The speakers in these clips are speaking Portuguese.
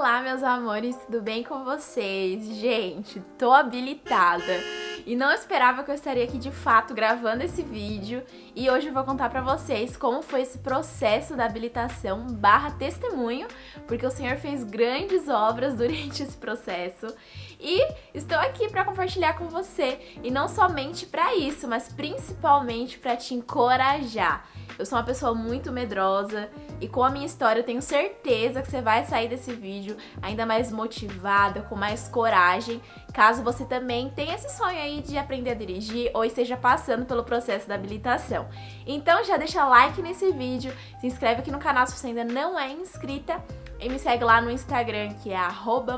Olá, meus amores, tudo bem com vocês? Gente, tô habilitada e não esperava que eu estaria aqui de fato gravando esse vídeo e hoje eu vou contar pra vocês como foi esse processo da habilitação barra testemunho, porque o Senhor fez grandes obras durante esse processo e estou aqui pra compartilhar com você e não somente pra isso, mas principalmente pra te encorajar. Eu sou uma pessoa muito medrosa e com a minha história eu tenho certeza que você vai sair desse vídeo ainda mais motivada, com mais coragem, caso você também tenha esse sonho aí de aprender a dirigir ou esteja passando pelo processo da habilitação. Então já deixa like nesse vídeo, se inscreve aqui no canal se você ainda não é inscrita e me segue lá no Instagram, que é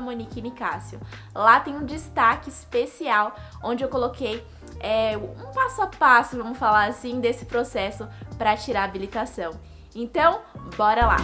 @moniquenicácio. Lá tem um destaque especial onde eu coloquei um passo a passo, vamos falar assim, desse processo para tirar a habilitação. Então, bora lá!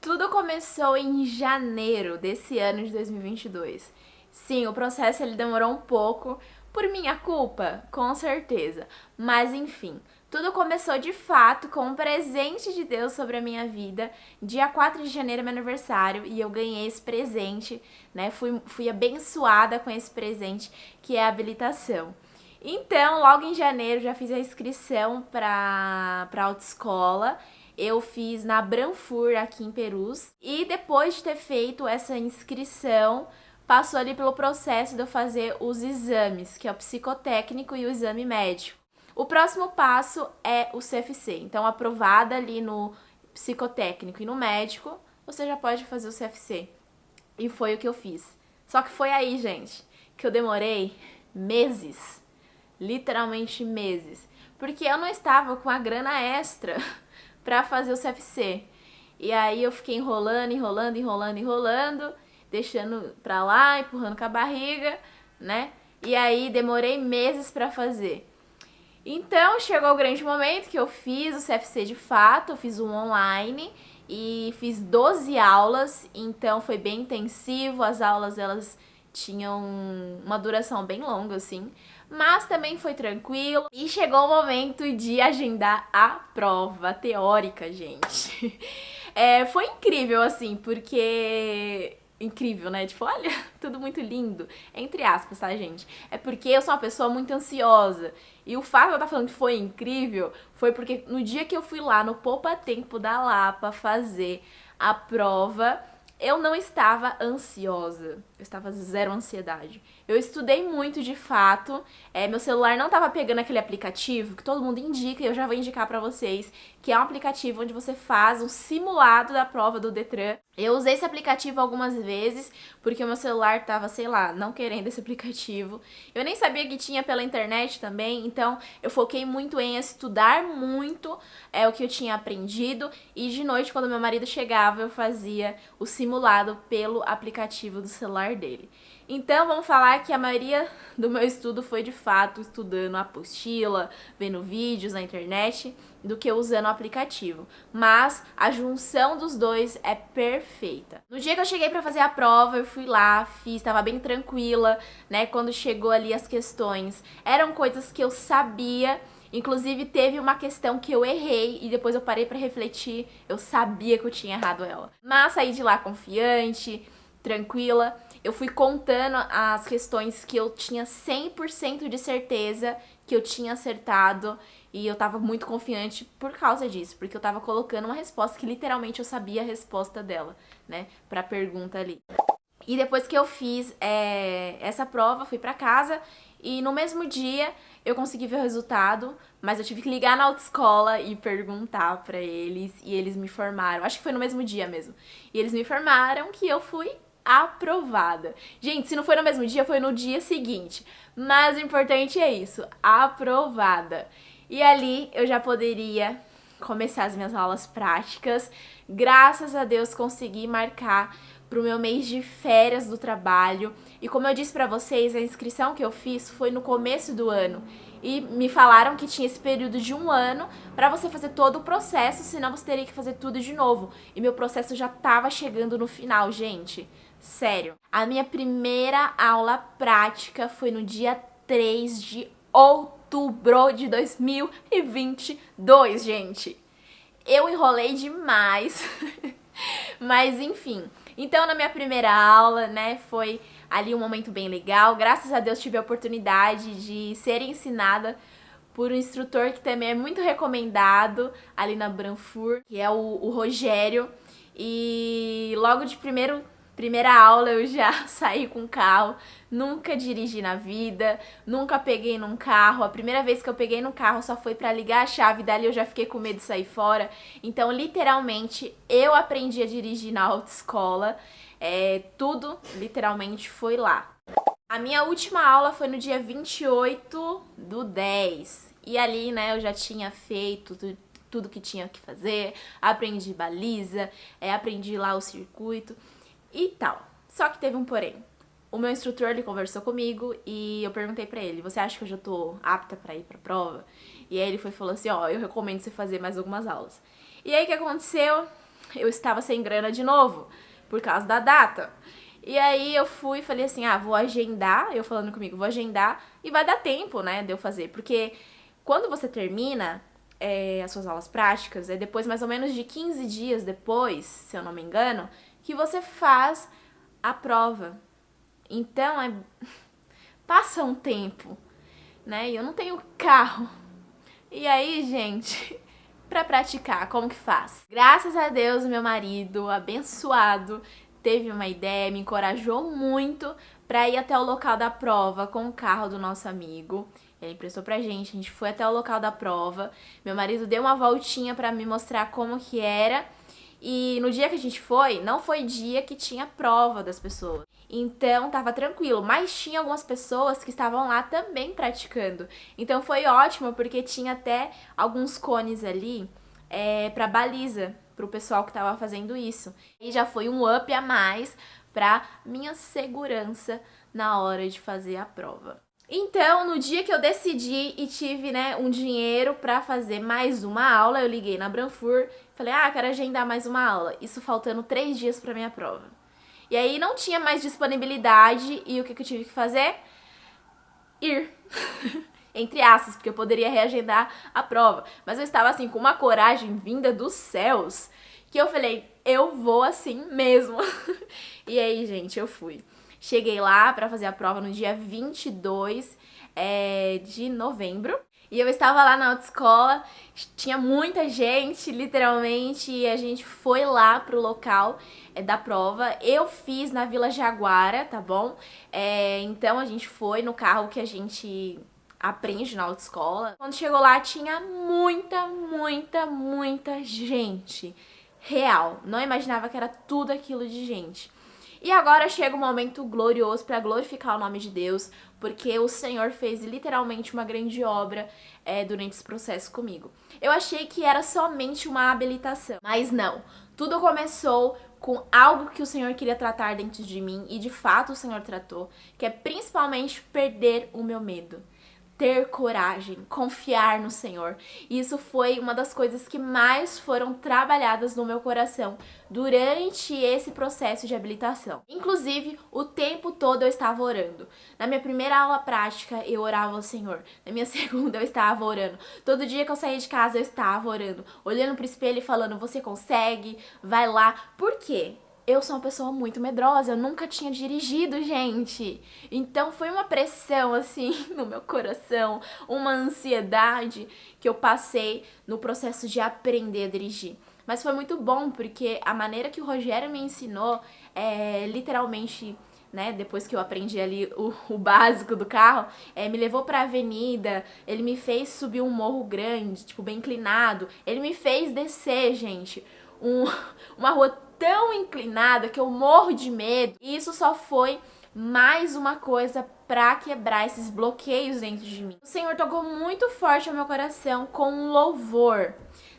Tudo começou em janeiro desse ano de 2022. Sim, o processo ele demorou um pouco, por minha culpa, com certeza. Mas enfim, tudo começou de fato com um presente de Deus sobre a minha vida. Dia 4 de janeiro é meu aniversário e eu ganhei esse presente, né? Fui abençoada com esse presente, que é a habilitação. Então, logo em janeiro, já fiz a inscrição para autoescola. Eu fiz na Branfur, aqui em Perus. E depois de ter feito essa inscrição, passou ali pelo processo de eu fazer os exames, que é o psicotécnico e o exame médico. O próximo passo é o CFC. Então, aprovada ali no psicotécnico e no médico, você já pode fazer o CFC. E foi o que eu fiz. Só que foi aí, gente, que eu demorei meses. Literalmente meses. Porque eu não estava com a grana extra pra fazer o CFC. E aí eu fiquei enrolando, deixando pra lá, empurrando com a barriga, né? E aí demorei meses pra fazer. Então chegou o grande momento que eu fiz o CFC de fato, eu fiz um online e fiz 12 aulas, então foi bem intensivo, as aulas elas tinham uma duração bem longa assim, mas também foi tranquilo e chegou o momento de agendar a prova teórica, gente. Foi incrível assim, porque... incrível, né? Tipo, olha, tudo muito lindo. Entre aspas, tá, gente? É porque eu sou uma pessoa muito ansiosa. E o fato de eu estar falando que foi incrível foi porque no dia que eu fui lá no Poupa Tempo da Lapa fazer a prova, eu não estava ansiosa. Eu estava zero ansiedade. Eu estudei muito de fato. Meu celular não estava pegando aquele aplicativo que todo mundo indica, e eu já vou indicar pra vocês, que é um aplicativo onde você faz um simulado da prova do Detran. Eu usei esse aplicativo algumas vezes, porque o meu celular tava, sei lá, não querendo esse aplicativo. Eu nem sabia que tinha pela internet também, então eu foquei muito em estudar muito o que eu tinha aprendido, e de noite, quando meu marido chegava, eu fazia o simulado pelo aplicativo do celular dele. Então, vamos falar que a maioria do meu estudo foi de fato estudando a apostila, vendo vídeos na internet, do que usando o aplicativo. Mas a junção dos dois é perfeita. No dia que eu cheguei pra fazer a prova, eu fui lá, fiz, tava bem tranquila, né? Quando chegou ali as questões, eram coisas que eu sabia. Inclusive, teve uma questão que eu errei e depois eu parei pra refletir, eu sabia que eu tinha errado ela. Mas saí de lá confiante, tranquila. Eu fui contando as questões que eu tinha 100% de certeza que eu tinha acertado e eu tava muito confiante por causa disso, porque eu tava colocando uma resposta que literalmente eu sabia a resposta dela, né, pra pergunta ali. E depois que eu fiz essa prova, fui pra casa e no mesmo dia eu consegui ver o resultado, mas eu tive que ligar na autoescola e perguntar pra eles e eles me informaram, acho que foi no mesmo dia mesmo, e eles me informaram que eu fui aprovada. Gente, se não foi no mesmo dia, foi no dia seguinte. Mas o importante é isso, aprovada. E ali eu já poderia começar as minhas aulas práticas. Graças a Deus consegui marcar pro meu mês de férias do trabalho. E como eu disse pra vocês, a inscrição que eu fiz foi no começo do ano. E me falaram que tinha esse período de 1 ano pra você fazer todo o processo, senão você teria que fazer tudo de novo. E meu processo já tava chegando no final, gente. Sério. A minha primeira aula prática foi no dia 3 de outubro de 2022, gente. Eu enrolei demais, mas enfim. Então, na minha primeira aula, né, foi ali um momento bem legal. Graças a Deus tive a oportunidade de ser ensinada por um instrutor que também é muito recomendado ali na Branfur, que é o Rogério. E logo de primeira aula eu já saí com o carro, nunca dirigi na vida, nunca peguei num carro. A primeira vez que eu peguei no carro só foi pra ligar a chave, dali eu já fiquei com medo de sair fora. Então, literalmente, eu aprendi a dirigir na autoescola. Tudo, literalmente, foi lá. A minha última aula foi no dia 28/10. E ali, né, eu já tinha feito tudo que tinha que fazer, aprendi baliza, aprendi lá o circuito e tal. Só que teve um porém. O meu instrutor, ele conversou comigo e eu perguntei pra ele: você acha que eu já tô apta pra ir pra prova? E aí ele falou assim: ó, eu recomendo você fazer mais algumas aulas. E aí o que aconteceu? Eu estava sem grana de novo, por causa da data. E aí eu fui e falei assim: vou agendar, eu falando comigo, vou agendar e vai dar tempo, né, de eu fazer. Porque quando você termina as suas aulas práticas, é depois mais ou menos de 15 dias depois, se eu não me engano, que você faz a prova. Então, passa um tempo, né? E eu não tenho carro. E aí, gente, pra praticar, como que faz? Graças a Deus, meu marido, abençoado, teve uma ideia, me encorajou muito pra ir até o local da prova com o carro do nosso amigo. Ele emprestou pra gente, a gente foi até o local da prova. Meu marido deu uma voltinha pra me mostrar como que era. E no dia que a gente foi, não foi dia que tinha prova das pessoas. Então tava tranquilo, mas tinha algumas pessoas que estavam lá também praticando. Então foi ótimo porque tinha até alguns cones ali pra baliza, pro pessoal que tava fazendo isso. E já foi um up a mais pra minha segurança na hora de fazer a prova. Então, no dia que eu decidi e tive, né, um dinheiro pra fazer mais uma aula, eu liguei na Branfur, falei, quero agendar mais uma aula. Isso faltando 3 dias pra minha prova. E aí não tinha mais disponibilidade e o que eu tive que fazer? Ir. Entre aspas, porque eu poderia reagendar a prova. Mas eu estava assim, com uma coragem vinda dos céus, que eu falei, eu vou assim mesmo. E aí, gente, eu fui. Cheguei lá pra fazer a prova no dia 22 de novembro. E eu estava lá na autoescola, tinha muita gente, literalmente, e a gente foi lá pro local da prova. Eu fiz na Vila Jaguara, tá bom? Então a gente foi no carro que a gente aprende na autoescola. Quando chegou lá, tinha muita gente. Real. Não imaginava que era tudo aquilo de gente. E agora chega um momento glorioso para glorificar o nome de Deus, porque o Senhor fez literalmente uma grande obra durante esse processo comigo. Eu achei que era somente uma habilitação, mas não. Tudo começou com algo que o Senhor queria tratar dentro de mim, e de fato o Senhor tratou, que é principalmente perder o meu medo. Ter coragem, confiar no Senhor. E isso foi uma das coisas que mais foram trabalhadas no meu coração durante esse processo de habilitação. Inclusive, o tempo todo eu estava orando. Na minha primeira aula prática, eu orava ao Senhor. Na minha segunda, eu estava orando. Todo dia que eu saía de casa, eu estava orando. Olhando pro espelho e falando, você consegue, vai lá. Por quê? Eu sou uma pessoa muito medrosa, eu nunca tinha dirigido, gente. Então foi uma pressão, assim, no meu coração, uma ansiedade que eu passei no processo de aprender a dirigir. Mas foi muito bom, porque a maneira que o Rogério me ensinou, literalmente, né, depois que eu aprendi ali o básico do carro, me levou pra avenida, ele me fez subir um morro grande, tipo, bem inclinado. Ele me fez descer, gente, uma rua tão inclinada que eu morro de medo. E isso só foi mais uma coisa pra quebrar esses bloqueios dentro de mim. O Senhor tocou muito forte ao meu coração com um louvor,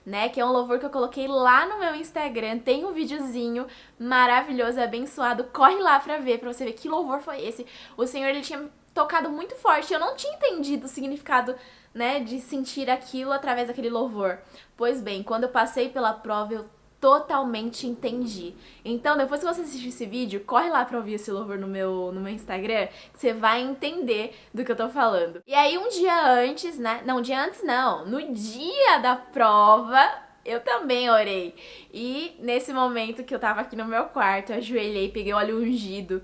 né? Que é um louvor que eu coloquei lá no meu Instagram. Tem um videozinho maravilhoso, abençoado. Corre lá pra ver, pra você ver que louvor foi esse. O Senhor, ele tinha tocado muito forte. Eu não tinha entendido o significado, né, de sentir aquilo através daquele louvor. Pois bem, quando eu passei pela prova, eu totalmente entendi. Então, depois que você assistir esse vídeo, corre lá pra ouvir esse louvor no meu Instagram, que você vai entender do que eu tô falando. E aí, um dia antes, né? Não, um dia antes não. No dia da prova, Eu também orei. E nesse momento que eu tava aqui no meu quarto, eu ajoelhei, peguei óleo ungido,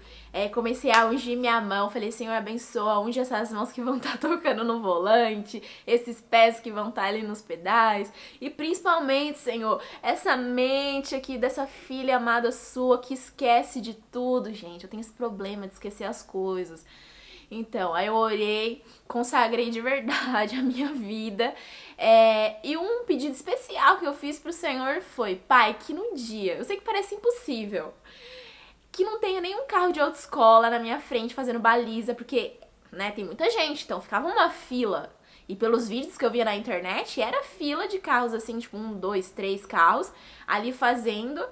comecei a ungir minha mão, falei, Senhor, abençoa, unge essas mãos que vão estar tocando no volante, esses pés que vão estar ali nos pedais, e principalmente, Senhor, essa mente aqui dessa filha amada sua que esquece de tudo, gente. Eu tenho esse problema de esquecer as coisas. Então, aí eu orei, consagrei de verdade a minha vida. E um pedido especial que eu fiz pro Senhor foi, Pai, que num dia, eu sei que parece impossível, que não tenha nenhum carro de autoescola na minha frente fazendo baliza, porque, né, tem muita gente, então ficava uma fila. E pelos vídeos que eu via na internet, era fila de carros assim, tipo 1, 2, 3 carros ali fazendo,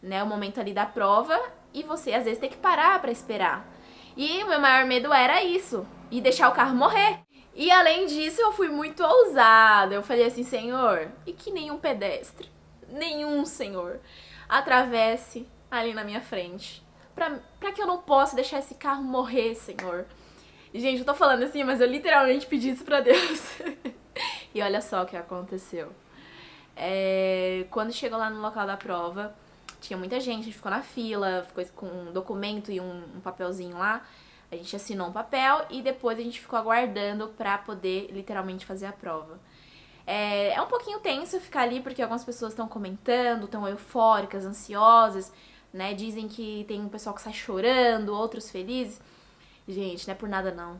né, o momento ali da prova, e você às vezes tem que parar pra esperar. E o meu maior medo era isso, e deixar o carro morrer. E além disso, eu fui muito ousada. Eu falei assim, Senhor, e que nenhum pedestre, nenhum, Senhor, atravesse ali na minha frente. Pra que eu não possa deixar esse carro morrer, Senhor. Gente, eu tô falando assim, mas eu literalmente pedi isso pra Deus. E olha só o que aconteceu. Quando chegou lá no local da prova, tinha muita gente, a gente ficou na fila, ficou com um documento e um papelzinho lá. A gente assinou um papel e depois a gente ficou aguardando pra poder literalmente fazer a prova. É um pouquinho tenso ficar ali porque algumas pessoas estão comentando, estão eufóricas, ansiosas, né? Dizem que tem um pessoal que sai chorando, outros felizes. Gente, não é por nada não.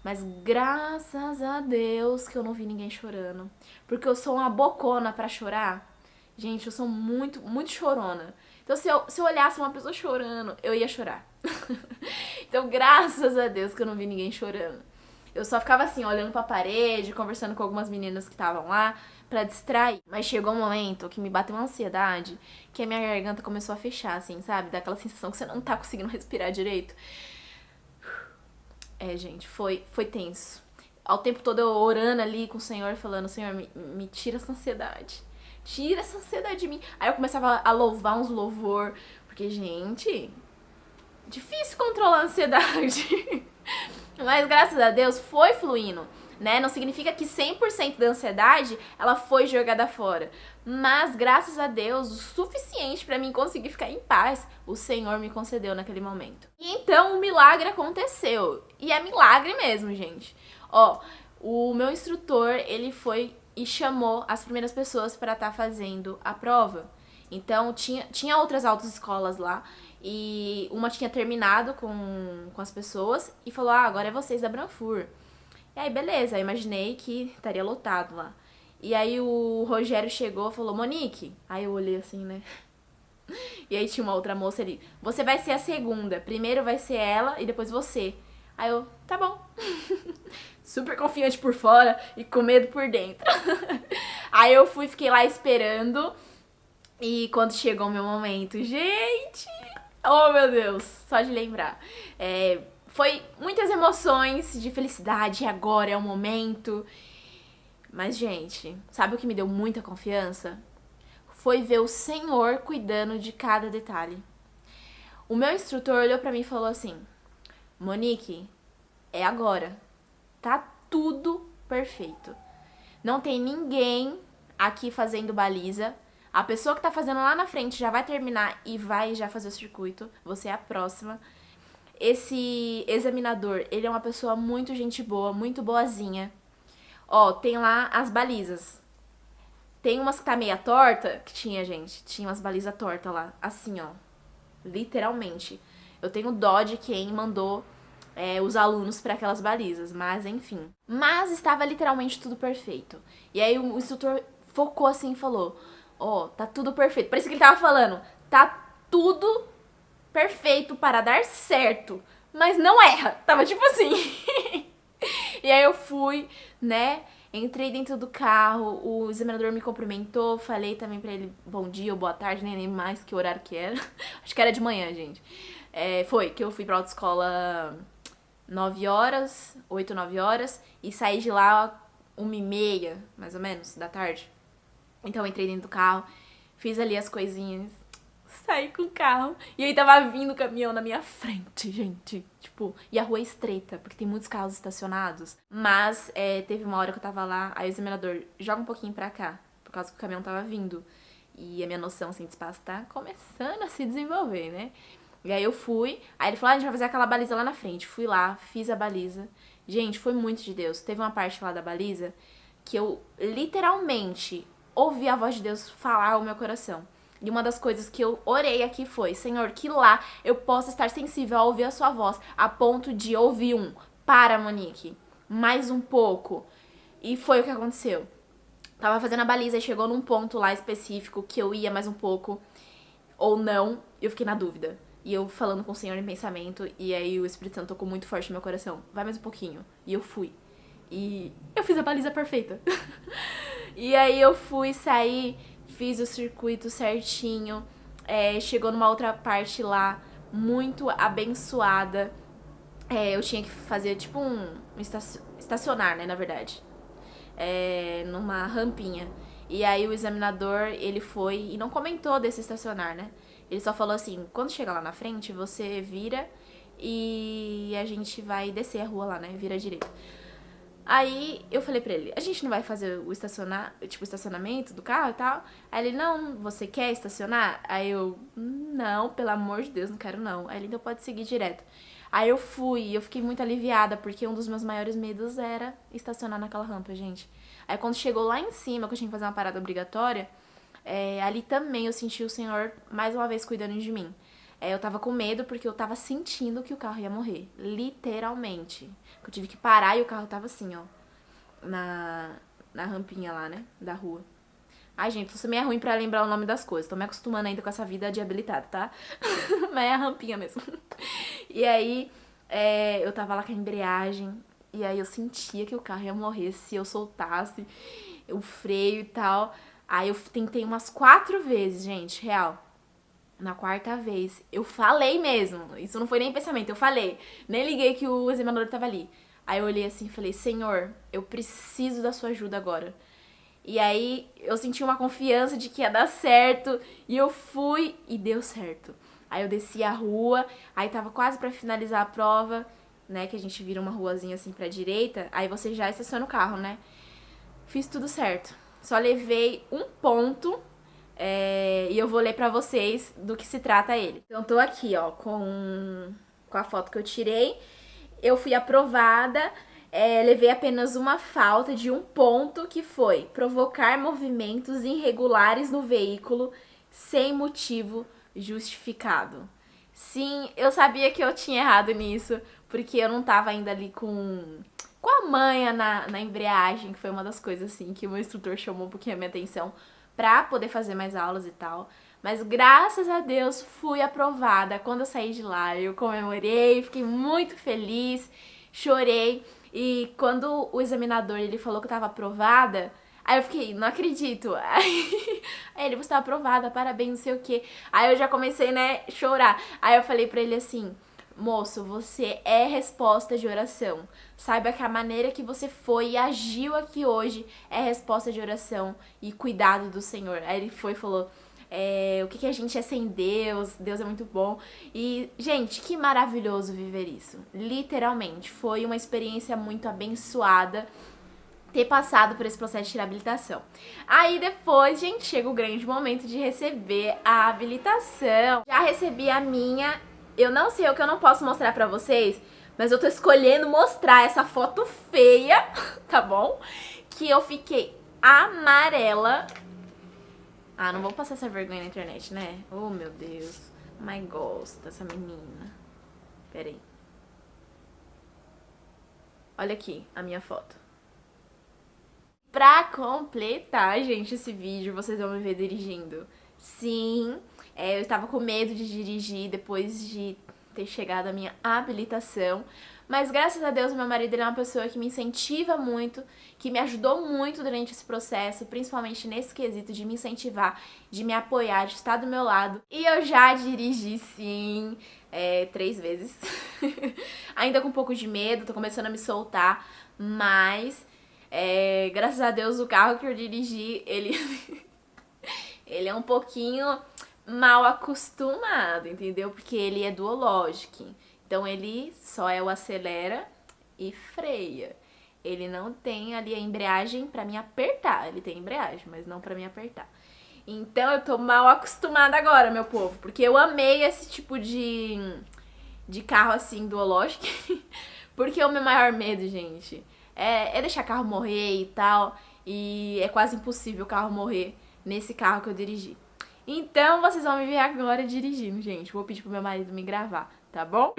Mas graças a Deus que eu não vi ninguém chorando. Porque eu sou uma bocona pra chorar. Gente, eu sou muito, muito chorona. Então, se eu olhasse uma pessoa chorando, eu ia chorar. Então, graças a Deus que eu não vi ninguém chorando. Eu só ficava assim, olhando pra parede, conversando com algumas meninas que estavam lá, pra distrair. Mas chegou um momento que me bateu uma ansiedade, que a minha garganta começou a fechar, assim, sabe? Daquela sensação que você não tá conseguindo respirar direito. Gente, foi tenso. Ao tempo todo eu orando ali com o Senhor, falando, Senhor, me tira essa ansiedade. Tira essa ansiedade de mim. Aí eu começava a louvar uns louvor, porque, gente, difícil controlar a ansiedade. Mas graças a Deus foi fluindo, né? Não significa que 100% da ansiedade ela foi jogada fora. Mas graças a Deus, o suficiente pra mim conseguir ficar em paz, o Senhor me concedeu naquele momento. E então o milagre aconteceu. E é milagre mesmo, gente. O meu instrutor, ele foi e chamou as primeiras pessoas para estar fazendo a prova. Então tinha outras autoescolas lá. E uma tinha terminado com as pessoas e falou, agora é vocês da Branfur. E aí, beleza, eu imaginei que estaria lotado lá. E aí o Rogério chegou e falou, Monique. Aí eu olhei assim, né? E aí tinha uma outra moça ali, você vai ser a segunda. Primeiro vai ser ela e depois você. Aí eu, tá bom. Super confiante por fora e com medo por dentro. Aí eu fiquei lá esperando. E quando chegou o meu momento, gente... Oh, meu Deus, só de lembrar. Foi muitas emoções de felicidade, agora é o momento. Mas, gente, sabe o que me deu muita confiança? Foi ver o Senhor cuidando de cada detalhe. O meu instrutor olhou pra mim e falou assim, Monique, é agora. Tá tudo perfeito. Não tem ninguém aqui fazendo baliza. A pessoa que tá fazendo lá na frente já vai terminar e vai já fazer o circuito. Você é a próxima. Esse examinador, ele é uma pessoa muito gente boa, muito boazinha. Tem lá as balizas. Tem umas que tá meia torta, que tinha, gente. Tinha umas balizas tortas lá, assim, ó. Literalmente. Eu tenho dó de quem mandou os alunos para aquelas balizas, mas enfim. Mas estava literalmente tudo perfeito. E aí o instrutor focou assim e falou... tá tudo perfeito. Parecia que ele tava falando, tá tudo perfeito para dar certo, mas não erra. Tava tipo assim. E aí eu fui, né, entrei dentro do carro, o examinador me cumprimentou, falei também pra ele bom dia ou boa tarde, nem lembro mais que horário que era. Acho que era de manhã, gente. Foi que eu fui pra autoescola 9 horas, 8, 9 horas, e saí de lá 1h30, mais ou menos, da tarde. Então eu entrei dentro do carro, fiz ali as coisinhas, saí com o carro. E aí tava vindo o caminhão na minha frente, gente. Tipo, e a rua é estreita, porque tem muitos carros estacionados. Mas teve uma hora que eu tava lá, aí o examinador joga um pouquinho pra cá, por causa que o caminhão tava vindo. E a minha noção, assim, de espaço tá começando a se desenvolver, né? E aí eu fui, aí ele falou, a gente vai fazer aquela baliza lá na frente. Fui lá, fiz a baliza. Gente, foi muito de Deus. Teve uma parte lá da baliza que eu literalmente ouvi a voz de Deus falar ao meu coração. E uma das coisas que eu orei aqui foi, Senhor, que lá eu possa estar sensível a ouvir a sua voz, a ponto de ouvir para, Monique, mais um pouco. E foi o que aconteceu. Tava fazendo a baliza e chegou num ponto lá específico que eu ia mais um pouco ou não, eu fiquei na dúvida. E eu falando com o Senhor em pensamento, e aí o Espírito Santo tocou muito forte no meu coração. Vai mais um pouquinho. E eu fui. E eu fiz a baliza perfeita. E aí eu fui sair, fiz o circuito certinho. Chegou numa outra parte lá, muito abençoada. Eu tinha que fazer tipo estacionar, né, na verdade. Numa rampinha. E aí o examinador, ele foi e não comentou desse estacionar, né? Ele só falou assim, quando chegar lá na frente, você vira e a gente vai descer a rua lá, né? Vira à direita. Aí eu falei pra ele, a gente não vai fazer o estacionamento do carro e tal? Aí ele, não, você quer estacionar? Aí eu, não, pelo amor de Deus, não quero não. Aí ele, então pode seguir direto. Aí eu fui e eu fiquei muito aliviada, porque um dos meus maiores medos era estacionar naquela rampa, gente. Aí quando chegou lá em cima, que eu tinha que fazer uma parada obrigatória, ali também eu senti o Senhor mais uma vez cuidando de mim. Eu tava com medo porque eu tava sentindo que o carro ia morrer. Literalmente. Eu tive que parar e o carro tava assim, ó. Na rampinha lá, né? Da rua. Ai, gente, isso também é ruim pra lembrar o nome das coisas. Tô me acostumando ainda com essa vida de habilitado, tá? Mas é a rampinha mesmo. E aí, eu tava lá com a embreagem. E aí eu sentia que o carro ia morrer se eu soltasse o freio e tal. Aí eu tentei umas 4 vezes, gente, real. Na 4ª vez, eu falei mesmo. Isso não foi nem pensamento, eu falei. Nem liguei que o examinador tava ali. Aí eu olhei assim e falei, Senhor, eu preciso da sua ajuda agora. E aí eu senti uma confiança de que ia dar certo. E eu fui e deu certo. Aí eu desci a rua, aí tava quase pra finalizar a prova, né? Que a gente vira uma ruazinha assim pra direita. Aí você já estaciona o carro, né? Fiz tudo certo. Só levei um ponto. E eu vou ler pra vocês do que se trata ele. Então tô aqui, ó, com a foto que eu tirei. Eu fui aprovada, levei apenas uma falta de um ponto, que foi provocar movimentos irregulares no veículo sem motivo justificado. Sim, eu sabia que eu tinha errado nisso, porque eu não tava ainda ali com a manha na embreagem, que foi uma das coisas assim que o meu instrutor chamou um pouquinho a minha atenção pra poder fazer mais aulas e tal. Mas graças a Deus fui aprovada. Quando eu saí de lá, eu comemorei, fiquei muito feliz, chorei. E quando o examinador ele falou que eu tava aprovada, aí eu fiquei, não acredito. Aí ele, você tá aprovada, parabéns, não sei o quê. Aí eu já comecei, né, chorar. Aí eu falei pra ele assim, moço, você é resposta de oração. Saiba que a maneira que você foi e agiu aqui hoje é resposta de oração e cuidado do Senhor. Aí ele foi e falou, o que a gente é sem Deus, Deus é muito bom. E, gente, que maravilhoso viver isso. Literalmente, foi uma experiência muito abençoada ter passado por esse processo de habilitação. Aí depois, gente, chega o grande momento de receber a habilitação. Já recebi a minha. Eu não sei o que eu não posso mostrar pra vocês, mas eu tô escolhendo mostrar essa foto feia, tá bom? Que eu fiquei amarela. Ah, não vou passar essa vergonha na internet, né? Oh, meu Deus. Mas gosta essa menina. Pera aí. Olha aqui a minha foto. Pra completar, gente, esse vídeo, vocês vão me ver dirigindo. Sim, eu estava com medo de dirigir depois de ter chegado a minha habilitação. Mas graças a Deus, meu marido ele é uma pessoa que me incentiva muito, que me ajudou muito durante esse processo, principalmente nesse quesito de me incentivar, de me apoiar, de estar do meu lado. E eu já dirigi, sim, 3 vezes. Ainda com um pouco de medo, tô começando a me soltar, mas graças a Deus o carro que eu dirigi, ele é um pouquinho mal acostumado, entendeu? Porque ele é duológico. Então ele só acelera e freia. Ele não tem ali a embreagem pra me apertar. Ele tem embreagem, mas não pra me apertar. Então eu tô mal acostumada agora, meu povo. Porque eu amei esse tipo de carro assim, duológico. Porque o meu maior medo, gente, é deixar carro morrer e tal. E é quase impossível o carro morrer nesse carro que eu dirigi. Então vocês vão me ver agora dirigindo, gente. Vou pedir pro meu marido me gravar, tá bom?